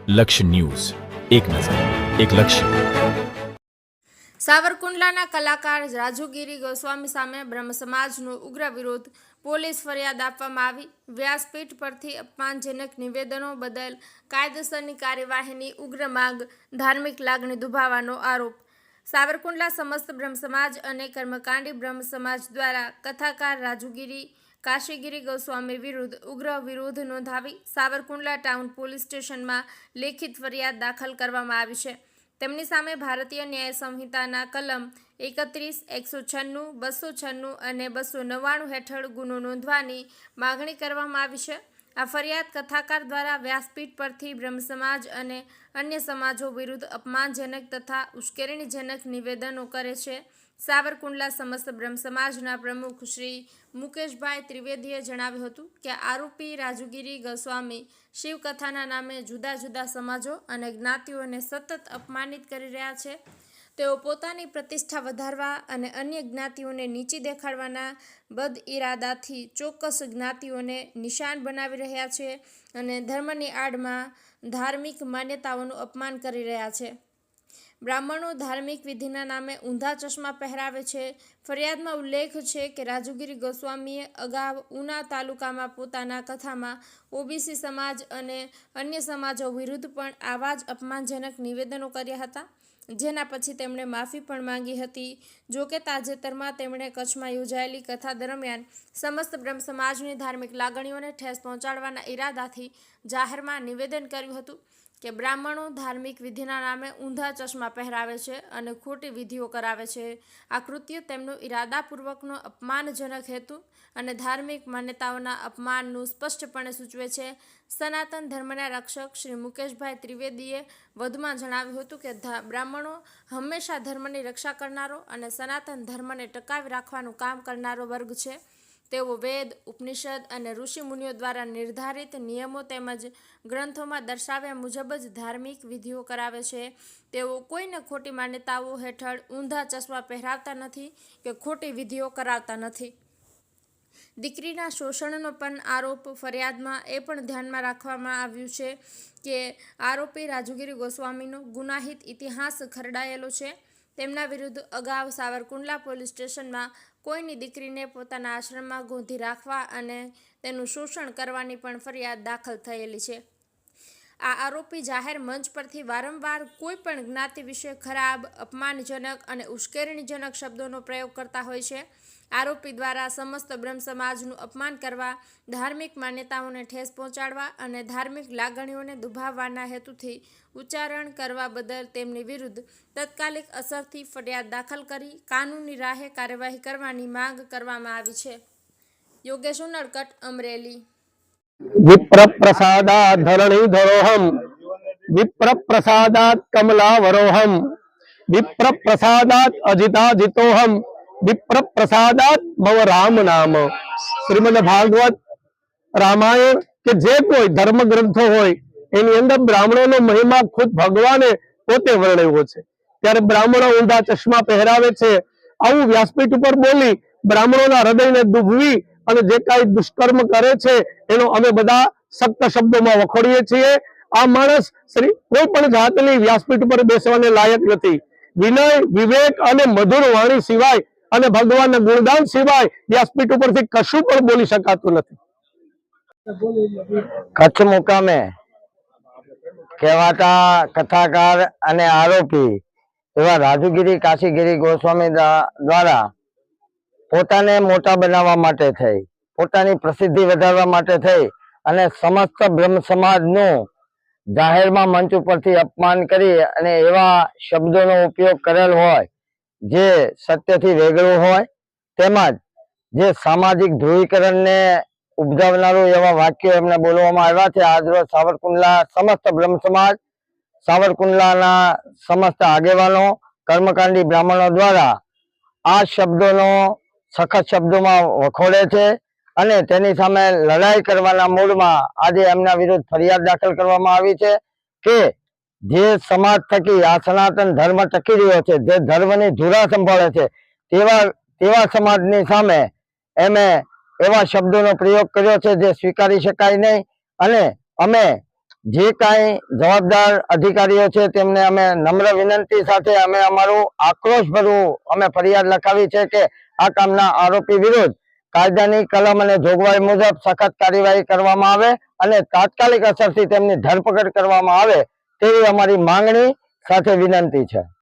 લક્ષ્ય ન્યૂઝ, એક નજર, એક લક્ષ્ય. સાવરકુંડલાના કલાકાર રાજુગીરી ગોસ્વામી સામે બ્રહ્મ સમાજનો ઉગ્ર વિરોધ. પોલીસ ફરિયાદ આપવામાં આવી. વ્યાસપીઠ પરથી અપમાનજનક નિવેદનો બદલ કાયદેસરની કાર્યવાહીની ઉગ્ર માંગ. ધાર્મિક લાગણી દુભાવવાનો આરોપ. સાવરકુંડલા સમસ્ત બ્રહ્મ સમાજ અને કર્મકાંડી બ્રહ્મ સમાજ દ્વારા કથાકાર રાજુગીરી કાશીગીરી ગોસ્વામી વિરુદ્ધ ઉગ્ર વિરોધ નોંધાવી સાવરકુંડલા ટાઉન પોલીસ સ્ટેશનમાં લેખિત ફરિયાદ દાખલ કરવામાં આવી છે. તેમની સામે ભારતીય ન્યાય સંહિતાના કલમ 31, 196, 296 અને 299 હેઠળ ગુનો નોંધવાની માગણી કરવામાં આવી છે. આ ફરિયાદ કથાકાર દ્વારા વ્યાસપીઠ પરથી બ્રહ્મ સમાજ અને અન્ય સમાજો વિરુદ્ધ અપમાનજનક તથા ઉશ્કેરણીજનક નિવેદનો કરે છે. સાવરકુંડલા સમસ્ત બ્રહ્મ સમાજના પ્રમુખ શ્રી મુકેશભાઈ ત્રિવેદીએ જણાવ્યું હતું કે આરોપી રાજુગીરી ગોસ્વામી શિવકથાના નામે જુદા જુદા સમાજો અને જ્ઞાતિઓને સતત અપમાનિત કરી રહ્યા છે. તેઓ પોતાની પ્રતિષ્ઠા વધારવા અને અન્ય જ્ઞાતિઓને નીચી દેખાડવાના બદઇરાદાથી ચોક્કસ જ્ઞાતિઓને નિશાન બનાવી રહ્યા છે અને ધર્મની આડમાં ધાર્મિક માન્યતાઓનું અપમાન કરી રહ્યા છે. બ્રાહ્મણો ધાર્મિક વિધિના નામે ઊંધા ચશ્મા પહેરાવે છે. ફરિયાદમાં ઉલ્લેખ છે કે રાજુગીરી ગોસ્વામીએ અગાઉ ઉના તાલુકામાં પોતાના કથામાં ઓબીસી સમાજ અને અન્ય સમાજો વિરુદ્ધ પણ આવા જ અપમાનજનક નિવેદનો કર્યા હતા, જેના પછી તેમણે માફી પણ માંગી હતી. જોકે તાજેતરમાં તેમણે કચ્છમાં યોજાયેલી કથા દરમિયાન સમસ્ત બ્રહ્મ સમાજની ધાર્મિક લાગણીઓને ઠેસ પહોંચાડવાના ઈરાદાથી જાહેરમાં નિવેદન કર્યું હતું કે બ્રાહ્મણો ધાર્મિક વિધિના નામે ઊંધા ચશ્મા પહેરાવે છે અને ખોટી વિધિઓ કરાવે છે. આ કૃત્ય તેમનો ઈરાદાપૂર્વકનો અપમાનજનક હેતુ અને ધાર્મિક માન્યતાઓના અપમાનનું સ્પષ્ટપણે સૂચવે છે. સનાતન ધર્મના રક્ષક શ્રી મુકેશભાઈ ત્રિવેદીએ વધુમાં જણાવ્યું હતું કે બ્રાહ્મણો હંમેશા ધર્મની રક્ષા કરનારો અને સનાતન ધર્મને ટકાવી રાખવાનું કામ કરનારો વર્ગ છે. તેઓ વેદ, ઉપનિષદ અને ઋષિમુનિઓ દ્વારા નિર્ધારિત નિયમો તેમજ ગ્રંથોમાં દર્શાવ્યા મુજબ જ ધાર્મિક વિધિઓ કરાવે છે. તેઓ કોઈને ખોટી માન્યતાઓ હેઠળ ઊંધા ચશ્મા પહેરાવતા નથી કે ખોટી વિધિઓ કરાવતા નથી. દીકરીના શોષણનો પણ આરોપ. ફરિયાદમાં એ પણ ધ્યાનમાં રાખવામાં આવ્યું છે કે આરોપી રાજુગીરી ગોસ્વામીનો ગુનાહિત ઇતિહાસ ખરડાયેલો છે. તેમના વિરુદ્ધ અગાઉ સાવરકુંડલા પોલીસ સ્ટેશનમાં કોઈની દીકરીને પોતાના આશ્રમમાં ગોંધી રાખવા અને તેનું શોષણ કરવાની પણ ફરિયાદ દાખલ થયેલી છે. આ આરોપી જાહેર મંચ પરથી વારંવાર કોઈ પણ જ્ઞાતિ વિશે ખરાબ, અપમાનજનક અને ઉશ્કેરણીજનક શબ્દોનો પ્રયોગ કરતા હોય છે. આરોપી દ્વારા સમસ્ત બ્રહ્મ સમાજનું અપમાન કરવા, ધાર્મિક માન્યતાઓને ઠેસ પહોંચાડવા અને ધાર્મિક લાગણીઓને દુભાવવાના હેતુથી ઉચ્ચારણ કરવા બદલ તેમની વિરુદ્ધ તાત્કાલિક અસરથી ફરિયાદ દાખલ કરી કાનૂની રાહે કાર્યવાહી કરવાની માંગ કરવામાં આવી છે. યોગેશ ઉનડકટ, અમરેલી. વિપ્ર પ્રસાદાત ધરણીધરોહમ વિપ્ર પ્રસાદાત કમલાવરોહમ વિપ્ર પ્રસાદાત અજિતાજિતોહમ વિપ્ર પ્રસાદાત ભવ રામ નામ. શ્રીમદ ભાગવત રામાયણ કે જે કોઈ ધર્મ ગ્રંથો હોય એની અંદર બ્રાહ્મણોનો મહિમા ખુદ ભગવાને પોતે વર્ણવ્યો છે. ત્યારે બ્રાહ્મણો ઊંધા ચશ્મા પહેરાવે છે, આવું વ્યાસપીઠ ઉપર બોલી બ્રાહ્મણોના હૃદયને દુભવી અને જે કાંઈ દુષ્કર્મ કરે છે એનો અમે બધા સખ્ત શબ્દોમાં વખોડીએ છીએ. આ માણસ કોઈ પણ જાતની વ્યાસપીઠ ઉપર બેસવાને લાયક નથી. વિનય, વિવેક અને મધુર વાણી સિવાય અને ભગવાનના ગુણગાન સિવાય વ્યાસપીઠ ઉપરથી કશું પણ બોલી શકાતું નથી. કચ્છ મુકામે કહેવાતા કથાકાર અને આરોપી એવા રાજુગીરી કાશીગીરી ગોસ્વામી દ્વારા પોતાને મોટા બનાવવા માટે થઈ, પોતાની પ્રસિદ્ધિ વધારવા માટે થઈ અને સમસ્ત બ્રહ્મ સમાજનું જાહેરમાં મંચ ઉપરથી અપમાન કરી અને એવા શબ્દોનો ઉપયોગ કરેલ હોય જે સત્યથી વેગળું હોય, તેમજ જે સામાજિક ધ્રુવીકરણને ઉપજાવનારું એવા વાક્યો એમને બોલવામાં આવ્યા છે. આજરોજ સાવરકુંડલા સમસ્ત બ્રહ્મ સમાજ, સાવરકુંડલાના સમસ્ત આગેવાનો, કર્મકાંડી બ્રાહ્મણો દ્વારા આ શબ્દોનો સખત શબ્દોમાં વખોડે છે અને તેની સામે લડાઈ કરવાના મૂડમાં આજે એમના વિરુદ્ધ ફરિયાદ દાખલ કરવામાં આવી છે કે જે સમાજ થકી આ સનાતન ધર્મ ટકી રહ્યો છે, જે ધર્મની ધુરા સંભાળે છે, તેવા સમાજની સામે એમે એવા શબ્દોનો પ્રયોગ કર્યો છે જે સ્વીકારી શકાય નહીં. અને અમે જે કાંઈ જવાબદાર અધિકારીઓ છે તેમને અમે નમ્ર વિનંતી સાથે અમે અમારું આક્રોશભર્યું અમે ફરિયાદ લખાવી છે કે આ કામના આરોપી વિરુદ્ધ કાયદાની કલમ અને જોગવાઈ મુજબ સખત કાર્યવાહી કરવામાં આવે અને તાત્કાલિક અસરથી તેમની ધરપકડ કરવામાં આવે તેવી અમારી માંગણી સાથે વિનંતી છે।